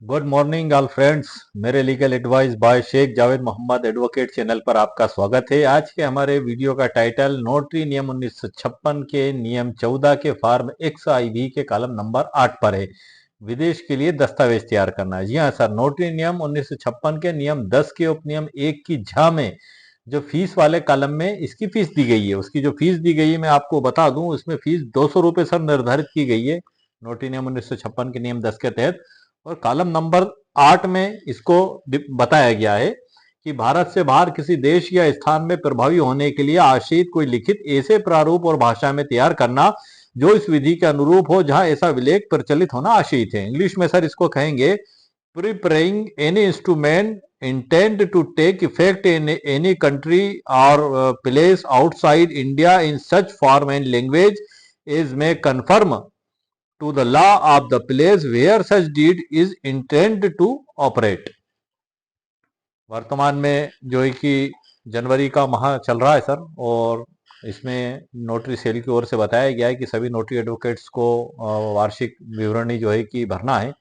Good morning all friends. मेरे legal advice by Sheikh Javed Mohammed advocate channel पर आपका स्वागत है। आज के हमारे वीडियो का टाइटल नोटरी नियम 1956 के नियम 14 के फॉर्म XIV के कॉलम नंबर 8 पर है। विदेश के लिए दस्तावेज तैयार करना है। जी हाँ सर, नोटरी नियम 1956 के नियम 10 के उपनियम 1 की झ में जो फीस वाले कॉलम में इसकी फीस दी गई है, उसकी जो फीस दी गई है मैं आपको बता दूं। उसमें फीस 200 रुपये सर निर्धारित की गई है नोटरी नियम 1956 के नियम 10 के तहत। और कॉलम नंबर 8 में इसको बताया गया है कि भारत से बाहर किसी देश या स्थान में प्रभावी होने के लिए आशयित कोई लिखित ऐसे प्रारूप और भाषा में तैयार करना जो इस विधि के अनुरूप हो जहां ऐसा विलेख प्रचलित होना आशयित है। इंग्लिश में सर इसको कहेंगे preparing any instrument intend to take effect in any country और place outside India in such form and language as में confirm to the law of the place where such deed is intended to operate। वर्तमान में जो है कि जनवरी का माह चल रहा है सर, और इसमें नोटरी सेल की ओर से बताया गया है कि सभी नोटरी एडवोकेट्स को वार्षिक विवरणी जो है कि भरना है।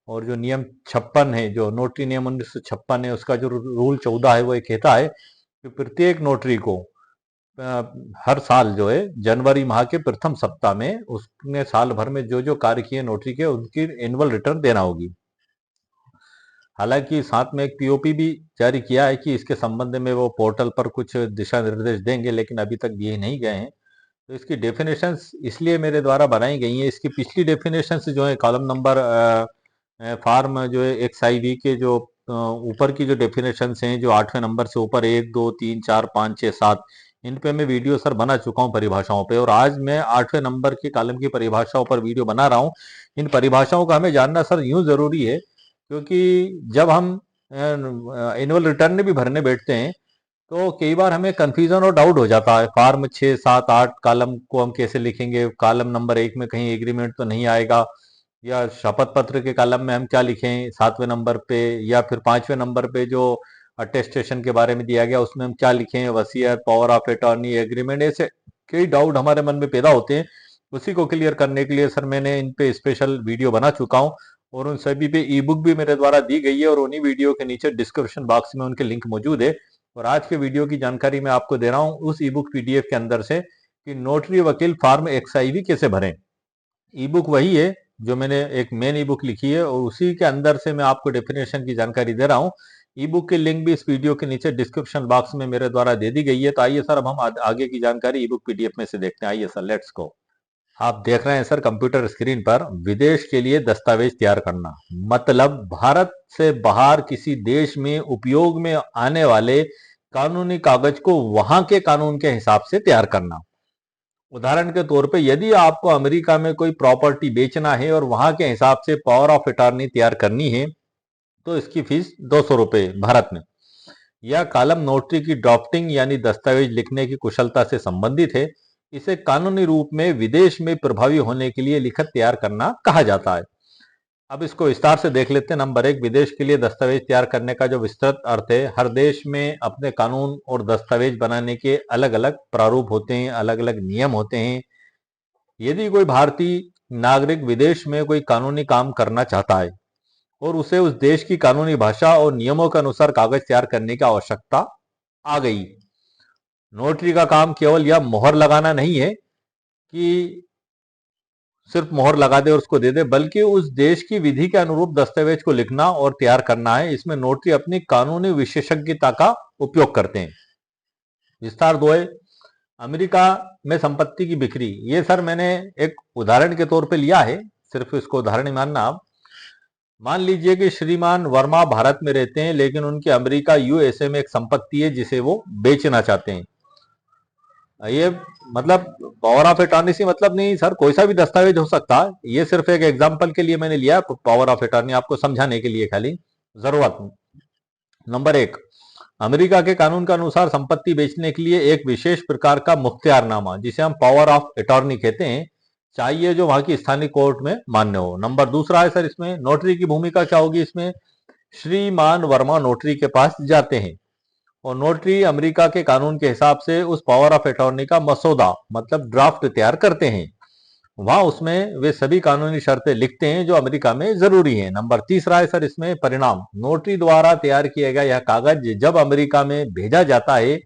और जो नियम 56 है, जो नोटरी नियम 1956 है, उसका जो रूल 14 है वो ये कहता है कि प्रत्येक नोटरी को हर साल जो है जनवरी माह के प्रथम सप्ताह में उसने साल भर में जो जो कार्य किए नोटरी के उनकी एनुअल रिटर्न देना होगी। हालांकि साथ में एक पीओपी भी जारी किया है कि इसके संबंध में वो पोर्टल पर कुछ दिशा निर्देश देंगे, लेकिन अभी तक दिए नहीं गए हैं। तो इसकी डेफिनेशंस इसलिए मेरे द्वारा बनाई गई हैं। इसकी पिछली डेफिनेशंस जो है कॉलम नंबर फॉर्म जो है XIV के जो ऊपर की जो डेफिनेशंस हैं, जो 8वें नंबर से ऊपर 1 2 3 4 5 6 7, इन पे मैं वीडियो सर बना चुका हूं परिभाषाओं पे, और आज मैं 8वें नंबर की कॉलम की परिभाषाओं पर वीडियो बना रहा हूं। इन परिभाषाओं का हमें जानना सर यूं जरूरी है क्योंकि जब हम एनुअल रिटर्न भी भरने बैठते हैं तो कई बार हमें कंफ्यूजन और डाउट हो जाता है। फॉर्म 6 7 8 कॉलम को हम कैसे लिखेंगे, कॉलम नंबर 1 में कहीं एग्रीमेंट तो नहीं आएगा, या शपथ पत्र के कॉलम में हम क्या लिखें 7वें नंबर पे, या फिर 5वें नंबर पे जो अटेस्टेशन के बारे में दिया गया उसमें हम क्या लिखें, वसीयत, पावर ऑफ अटॉर्नी, एग्रीमेंट, ऐसे कई डाउट हमारे मन में पैदा होते हैं। उसी को क्लियर करने के लिए सर मैंने इन पे स्पेशल वीडियो बना चुका हूं, और उन सभी पे ई बुक भी मेरे द्वारा दी गई है, और उन्हीं वीडियो के नीचे डिस्क्रिप्शन बॉक्स में उनके लिंक मौजूद है। और आज के वीडियो की जानकारी मैं आपको दे रहा हूं उस ई बुक PDF के अंदर से कि नोटरी वकील फॉर्म XIV कैसे भरें। ई बुक वही है जो मैंने एक मेन ई बुक लिखी है, और उसी के अंदर से मैं आपको डेफिनेशन की जानकारी दे रहा हूँ। ई बुक की लिंक भी इस वीडियो के नीचे डिस्क्रिप्शन बॉक्स में मेरे द्वारा दे दी गई है। तो आइए सर अब हम आगे की जानकारी ई बुक PDF में से देखते हैं। आइए सर, लेट्स गो। आप देख रहे हैं सर कंप्यूटर स्क्रीन पर विदेश के लिए दस्तावेज तैयार करना, मतलब भारत से बाहर किसी देश में उपयोग में आने वाले कानूनी कागज को वहां के कानून के हिसाब से तैयार करना। उदाहरण के तौर पे यदि आपको अमेरिका में कोई प्रॉपर्टी बेचना है और वहां के हिसाब से पावर ऑफ अटॉर्नी तैयार करनी है तो इसकी फीस 200 रुपए भारत में। यह कॉलम नोटरी की ड्राफ्टिंग यानी दस्तावेज लिखने की कुशलता से संबंधित है। इसे कानूनी रूप में विदेश में प्रभावी होने के लिए लिखत तैयार करना कहा जाता है। अब इसको विस्तार से देख लेते हैं। नंबर 1, विदेश के लिए दस्तावेज तैयार करने का जो विस्तृत अर्थ है, हर देश में अपने कानून और दस्तावेज बनाने के अलग अलग प्रारूप होते हैं, अलग अलग नियम होते हैं। यदि कोई भारतीय नागरिक विदेश में कोई कानूनी काम करना चाहता है और उसे उस देश की कानूनी भाषा और नियमों के अनुसार कागज तैयार करने की आवश्यकता आ गई। नोटरी का काम केवल यह मोहर लगाना नहीं है कि सिर्फ मोहर लगा दे और उसको दे दे, बल्कि उस देश की विधि के अनुरूप दस्तावेज को लिखना और तैयार करना है। इसमें नोटरी अपनी कानूनी विशेषज्ञता का उपयोग करते हैं। विस्तार 2 है अमेरिका में संपत्ति की बिक्री। ये सर मैंने एक उदाहरण के तौर पे लिया है, सिर्फ इसको उदाहरण ही मानना। आप मान लीजिए कि श्रीमान वर्मा भारत में रहते हैं, लेकिन उनकी अमेरिका USA में एक संपत्ति है जिसे वो बेचना चाहते हैं। ये मतलब पावर ऑफ अटॉर्नी से मतलब नहीं सर, कोई सा भी दस्तावेज हो सकता है। ये सिर्फ एक एग्जांपल के लिए मैंने लिया पावर ऑफ अटॉर्नी, आपको समझाने के लिए खाली जरूरत। नंबर 1, अमेरिका के कानून के अनुसार संपत्ति बेचने के लिए एक विशेष प्रकार का मुख्तियारनामा, जिसे हम पावर ऑफ अटॉर्नी कहते हैं, चाहिए, जो वहां की स्थानीय कोर्ट में मान्य हो। नंबर 2 है सर, इसमें नोटरी की भूमिका क्या होगी। इसमें श्रीमान वर्मा नोटरी के पास जाते हैं और नोटरी अमेरिका के कानून के हिसाब से उस पावर ऑफ अटॉर्नी का मसौदा मतलब ड्राफ्ट तैयार करते हैं वहां उसमें वे सभी कानूनी शर्तें लिखते हैं जो अमेरिका में जरूरी है। नंबर तीसरा है सर इसमें परिणाम। नोटरी द्वारा तैयार किया गया यह कागज जब अमेरिका में भेजा जाता है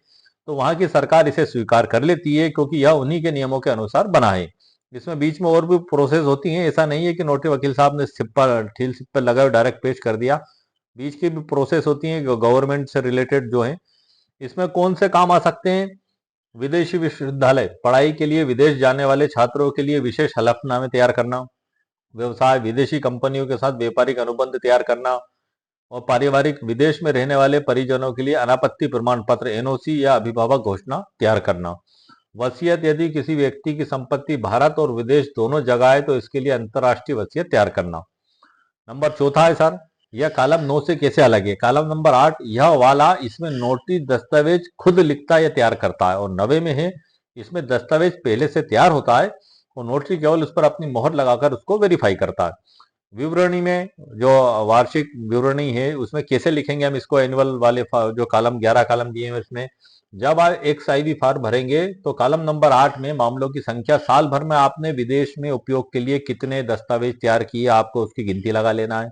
तो वहां की सरकार इसे स्वीकार कर लेती है, क्योंकि यह उन्हीं के नियमों के अनुसार बना है। इसमें बीच में और भी प्रोसेस होती है, ऐसा नहीं है कि नोटरी वकील साहब ने सिप्पा ठील सिप्पा लगाए डायरेक्ट पेश कर दिया। बीच की भी प्रोसेस होती है गवर्नमेंट से रिलेटेड जो है। इसमें कौन से काम आ सकते हैं? विदेशी विश्वविद्यालय, पढ़ाई के लिए विदेश जाने वाले छात्रों के लिए विशेष हलफनामे तैयार करना। व्यवसाय, विदेशी कंपनियों के साथ व्यापारिक अनुबंध तैयार करना। और पारिवारिक, विदेश में रहने वाले परिजनों के लिए अनापत्ति प्रमाण पत्र एनओसी या अभिभावक घोषणा तैयार करना। वसीयत, यदि किसी व्यक्ति की संपत्ति भारत और विदेश दोनों जगह है तो इसके लिए अंतर्राष्ट्रीय वसीयत तैयार करना। नंबर चौथा है सर, यह कॉलम 9 से कैसे अलग है? कॉलम नंबर 8, यह वाला इसमें नोटरी दस्तावेज खुद लिखता या तैयार करता है। और 9 में है, इसमें दस्तावेज पहले से तैयार होता है और नोटरी केवल उस पर अपनी मोहर लगाकर उसको वेरीफाई करता है। विवरणी में, जो वार्षिक विवरणी है उसमें कैसे लिखेंगे हम इसको? एनुअल वाले जो कॉलम 11 कॉलम दिए हैं इसमें जब आप XIV फॉर्म भरेंगे तो कॉलम नंबर 8 में मामलों की संख्या, साल भर में आपने विदेश में उपयोग के लिए कितने दस्तावेज तैयार किए आपको उसकी गिनती लगा लेना है।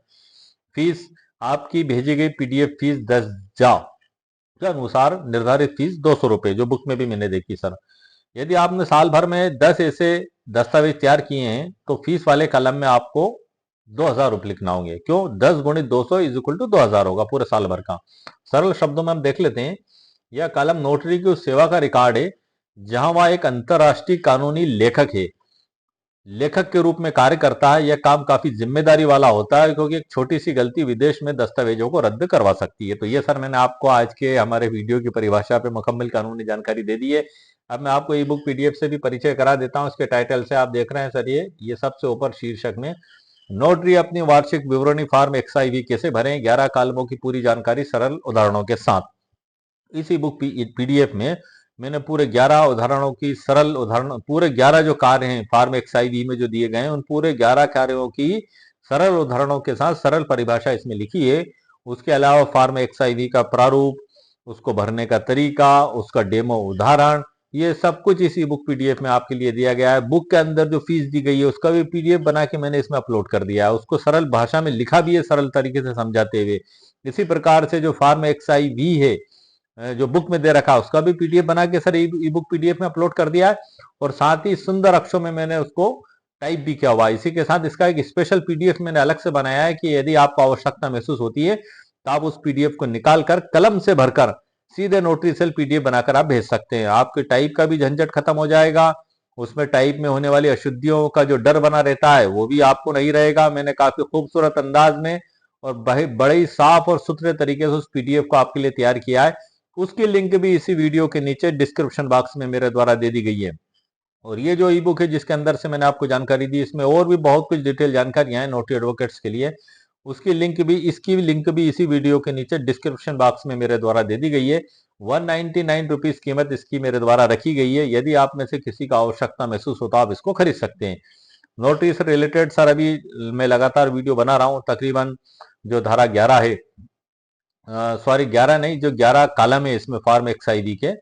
फीस, आपकी भेजी गई PDF फीस 10 के अनुसार निर्धारित फीस 200 रुपए, जो बुक में भी मैंने देखी सर। यदि आपने साल भर में 10 ऐसे दस्तावेज तैयार किए हैं तो फीस वाले कॉलम में आपको 2000 रुपये लिखना होंगे। क्यों? 10 गुणित 200 इज इक्वल टू 2000 होगा पूरे साल भर का। सरल शब्दों में हम देख लेते हैं, यह कॉलम नोटरी की उस सेवा का रिकॉर्ड है जहां वह एक अंतर्राष्ट्रीय कानूनी लेखक है, लेखक के रूप में कार्य करता है। यह काम काफी जिम्मेदारी वाला होता है क्योंकि एक छोटी सी गलती विदेश में दस्तावेजों को रद्द करवा सकती है। तो ये सर मैंने आपको आज के हमारे वीडियो की परिभाषा पे मुकम्मल कानूनी जानकारी दे दी है। अब मैं आपको ई बुक PDF से भी परिचय करा देता हूँ। इसके टाइटल से आप देख रहे हैं सर, ये सबसे ऊपर शीर्षक में नोटरी अपनी वार्षिक विवरणी फॉर्म XIV कैसे भरें, 11 कॉलमों की पूरी जानकारी सरल उदाहरणों के साथ। इसी बुक PDF में मैंने पूरे 11 उदाहरणों की सरल उदाहरण, पूरे 11 जो कार्य हैं फॉर्म XIV में जो दिए गए हैं उन पूरे 11 कार्यों की सरल उदाहरणों के साथ सरल परिभाषा इसमें लिखी है। उसके अलावा फॉर्म XIV का प्रारूप, उसको भरने का तरीका, उसका डेमो उदाहरण, ये सब कुछ इसी बुक PDF में आपके लिए दिया गया है। बुक के अंदर जो फीस दी गई है उसका भी PDF बना के मैंने इसमें अपलोड कर दिया है, उसको सरल भाषा में लिखा भी है सरल तरीके से समझाते हुए। इसी प्रकार से जो फॉर्म XIV है जो बुक में दे रखा है उसका भी PDF बना के सर ई बुक PDF में अपलोड कर दिया है। और साथ ही सुंदर अक्षरों में मैंने उसको टाइप भी किया हुआ है। इसी के साथ इसका एक स्पेशल PDF मैंने अलग से बनाया है कि यदि आपको आवश्यकता महसूस होती है तो आप उस PDF को निकाल कर कलम से भरकर सीधे नोटरी सेल PDF बनाकर आप भेज सकते हैं। आपके टाइप का भी झंझट खत्म हो जाएगा, उसमें टाइप में होने वाली अशुद्धियों का जो डर बना रहता है वो भी आपको नहीं रहेगा। मैंने काफी खूबसूरत अंदाज में और बड़े ही साफ और सुथरे तरीके से उस PDF को आपके लिए तैयार किया है। उसकी लिंक भी इसी वीडियो के नीचे डिस्क्रिप्शन बॉक्स में मेरे द्वारा दे दी गई है। और ये जो ई बुक है जिसके अंदर से मैंने आपको जानकारी दी, इसमें और भी बहुत कुछ डिटेल जानकारियां हैं नोटरी एडवोकेट्स के लिए। इसकी लिंक भी इसी वीडियो के नीचे डिस्क्रिप्शन बॉक्स में मेरे द्वारा दे दी गई है। 199 रुपीज कीमत इसकी मेरे द्वारा रखी गई है। यदि आप में से किसी का आवश्यकता महसूस हो तो आप इसको खरीद सकते हैं। नोटरी से रिलेटेड सर अभी मैं लगातार वीडियो बना रहा हूँ। तकरीबन जो धारा 11 है, सॉरी 11 नहीं, जो 11 कॉलम है इसमें फॉर्म XIV के,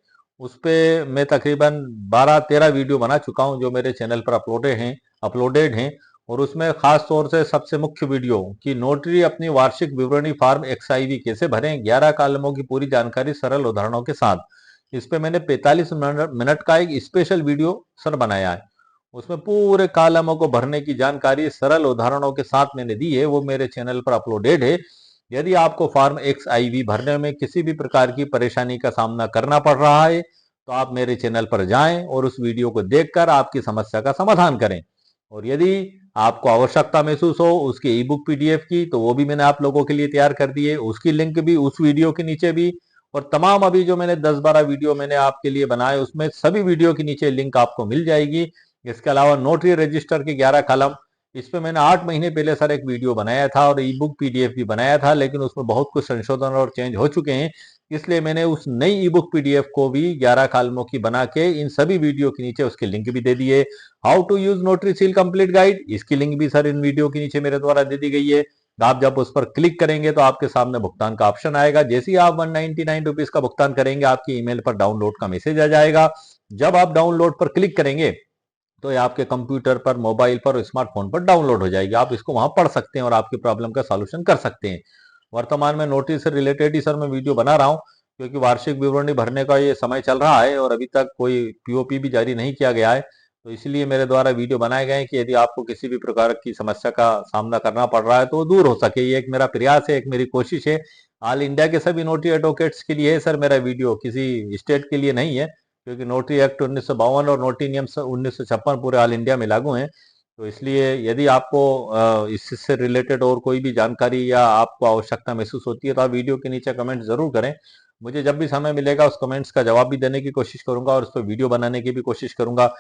उस पे मैं तकरीबन 12-13 वीडियो बना चुका हूं जो मेरे चैनल पर अपलोडेड हैं। और उसमें खास तौर से सबसे मुख्य वीडियो कि नोटरी अपनी वार्षिक विवरणी फॉर्म XIV कैसे भरें, 11 कॉलमों की पूरी जानकारी सरल उदाहरणों के साथ, इस पे मैंने 45 मिनट का एक स्पेशल वीडियो सर बनाया है। उसमें पूरे कॉलमों को भरने की जानकारी सरल उदाहरणों के साथ मैंने दी है, वो मेरे चैनल पर अपलोडेड है। यदि आपको फॉर्म XIV भरने में किसी भी प्रकार की परेशानी का सामना करना पड़ रहा है तो आप मेरे चैनल पर जाएं और उस वीडियो को देखकर आपकी समस्या का समाधान करें। और यदि आपको आवश्यकता महसूस हो उसके ई बुक PDF की तो वो भी मैंने आप लोगों के लिए तैयार कर दी है, उसकी लिंक भी उस वीडियो के नीचे भी। और तमाम अभी जो मैंने 10-12 वीडियो मैंने आपके लिए बनाए उसमें सभी वीडियो के नीचे लिंक आपको मिल जाएगी। इसके अलावा नोटरी रजिस्टर के 11 कॉलम, इस पे मैंने 8 महीने पहले सर एक वीडियो बनाया था और ई बुक PDF भी बनाया था, लेकिन उसमें बहुत कुछ संशोधन और चेंज हो चुके हैं। इसलिए मैंने उस नई ई बुक PDF को भी 11 कॉलमों की बना के इन सभी वीडियो के नीचे उसकी लिंक भी दे दी है। How to use notary seal complete guide, इसकी लिंक भी सर इन वीडियो के नीचे मेरे द्वारा दे दी गई है। आप जब उस पर क्लिक करेंगे तो आपके सामने भुगतान का ऑप्शन आएगा। जैसे ही आप 199 रुपीज का भुगतान करेंगे आपकी ईमेल पर डाउनलोड का मैसेज आ जाएगा। जब आप डाउनलोड पर क्लिक करेंगे तो ये आपके कंप्यूटर पर, मोबाइल पर और स्मार्टफोन पर डाउनलोड हो जाएगी। आप इसको वहां पढ़ सकते हैं और आपकी प्रॉब्लम का सॉल्यूशन कर सकते हैं। वर्तमान में नोटिस से रिलेटेड ही सर मैं वीडियो बना रहा हूँ, क्योंकि वार्षिक विवरणी भरने का ये समय चल रहा है और अभी तक कोई पीओपी भी जारी नहीं किया गया है। तो इसलिए मेरे द्वारा वीडियो बनाए गए हैं कि यदि आपको किसी भी प्रकार की समस्या का सामना करना पड़ रहा है तो वो दूर हो सके। ये एक मेरा प्रयास है, एक मेरी कोशिश है। ऑल इंडिया के सभी नोटरी एडवोकेट्स के लिए है सर मेरा वीडियो, किसी स्टेट के लिए नहीं है, क्योंकि नोटरी एक्ट 1952 और नोटरी नियम 1956 पूरे ऑल इंडिया में लागू हैं। तो इसलिए यदि आपको इससे रिलेटेड और कोई भी जानकारी या आपको आवश्यकता महसूस होती है तो आप वीडियो के नीचे कमेंट जरूर करें। मुझे जब भी समय मिलेगा उस कमेंट्स का जवाब भी देने की कोशिश करूंगा और उस पर वीडियो बनाने की भी कोशिश करूंगा।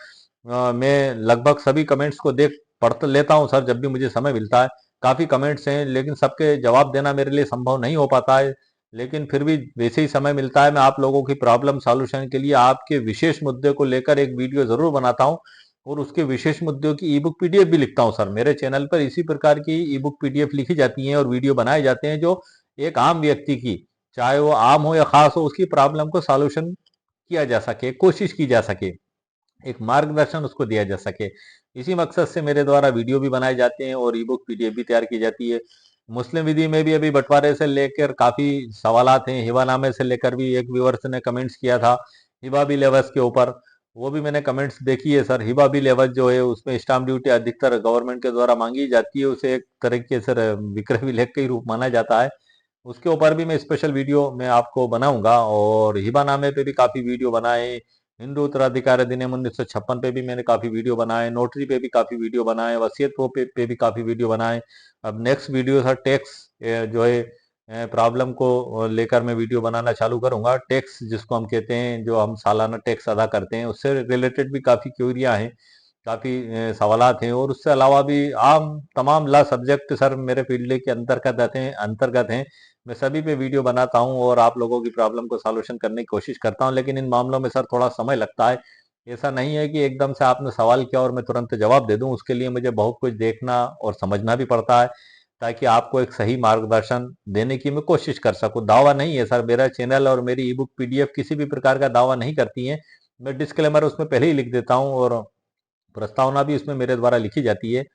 मैं लगभग सभी कमेंट्स को देख पढ़ लेता हूं सर, जब भी मुझे समय मिलता है। काफी कमेंट्स हैं लेकिन सबके जवाब देना मेरे लिए संभव नहीं हो पाता है, लेकिन फिर भी वैसे ही समय मिलता है मैं आप लोगों की प्रॉब्लम सॉल्यूशन के लिए आपके विशेष मुद्दे को लेकर एक वीडियो जरूर बनाता हूं और उसके विशेष मुद्दों की ई बुक पीडीएफ भी लिखता हूं सर। मेरे चैनल पर इसी प्रकार की ई बुक पीडीएफ लिखी जाती हैं और वीडियो बनाए जाते हैं जो एक आम व्यक्ति की, चाहे वो आम हो या खास हो, उसकी प्रॉब्लम को सॉल्यूशन किया जा सके, कोशिश की जा सके, एक मार्गदर्शन उसको दिया जा सके। इसी मकसद से मेरे द्वारा वीडियो भी बनाए जाते हैं और ई बुक पीडीएफ भी तैयार की जाती है। मुस्लिम विधि में भी अभी बंटवारे से लेकर काफी सवालात हैं। हिबानामे से लेकर भी एक व्यूअर्स ने कमेंट्स किया था हिबा बिल एवज के ऊपर, वो भी मैंने कमेंट्स देखी है सर। हिबा बिल एवज जो है उसमें स्टाम्प ड्यूटी अधिकतर गवर्नमेंट के द्वारा मांगी जाती है, उसे एक तरीके से विक्रय विलेख के ही रूप माना जाता है। उसके ऊपर भी मैं स्पेशल वीडियो मैं आपको बनाऊंगा और हिबानामे पे भी काफी वीडियो बनाए। हिंदू उत्तराधिकार अधिनियम 1956 पे भी मैंने काफी वीडियो बनाए, नोटरी पे भी काफी वीडियो बनाए, वसीयत पे भी काफी वीडियो बनाए। अब नेक्स्ट वीडियो था टैक्स जो है प्रॉब्लम को लेकर मैं वीडियो बनाना चालू करूंगा। टैक्स जिसको हम कहते हैं, जो हम सालाना टैक्स अदा करते हैं, उससे रिलेटेड भी काफी क्यूरियां हैं, काफी सवालात हैं और उससे अलावा भी आम तमाम ला सब्जेक्ट सर मेरे फील्ड के अंतर्गत हैं। मैं सभी पे वीडियो बनाता हूँ और आप लोगों की प्रॉब्लम को सॉल्यूशन करने की कोशिश करता हूँ, लेकिन इन मामलों में सर थोड़ा समय लगता है। ऐसा नहीं है कि एकदम से आपने सवाल किया और मैं तुरंत जवाब दे दूं, उसके लिए मुझे बहुत कुछ देखना और समझना भी पड़ता है, ताकि आपको एक सही मार्गदर्शन देने की मैं कोशिश कर सकूं। दावा नहीं है सर, मेरा चैनल और मेरी ई बुक पीडीएफ किसी भी प्रकार का दावा नहीं करती है। मैं डिस्क्लेमर उसमें पहले ही लिख देता हूँ और प्रस्तावना भी इसमें मेरे द्वारा लिखी जाती है।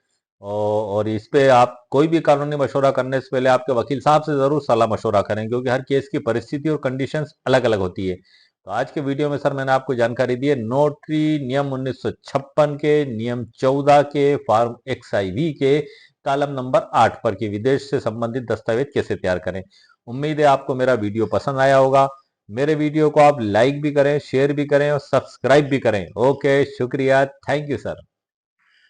और इस पे आप कोई भी कानूनी मशवरा करने से पहले आपके वकील साहब से जरूर सलाह मशवरा करें, क्योंकि हर केस की परिस्थिति और कंडीशंस अलग अलग होती है। तो आज के वीडियो में सर मैंने आपको जानकारी दी है नोटरी नियम 1956 के नियम 14 के फॉर्म XIV के कॉलम नंबर 8 पर कि विदेश से संबंधित दस्तावेज कैसे तैयार करें। उम्मीद है आपको मेरा वीडियो पसंद आया होगा। मेरे वीडियो को आप लाइक भी करें, शेयर भी करें और सब्सक्राइब भी करें। ओके, शुक्रिया, थैंक यू सर।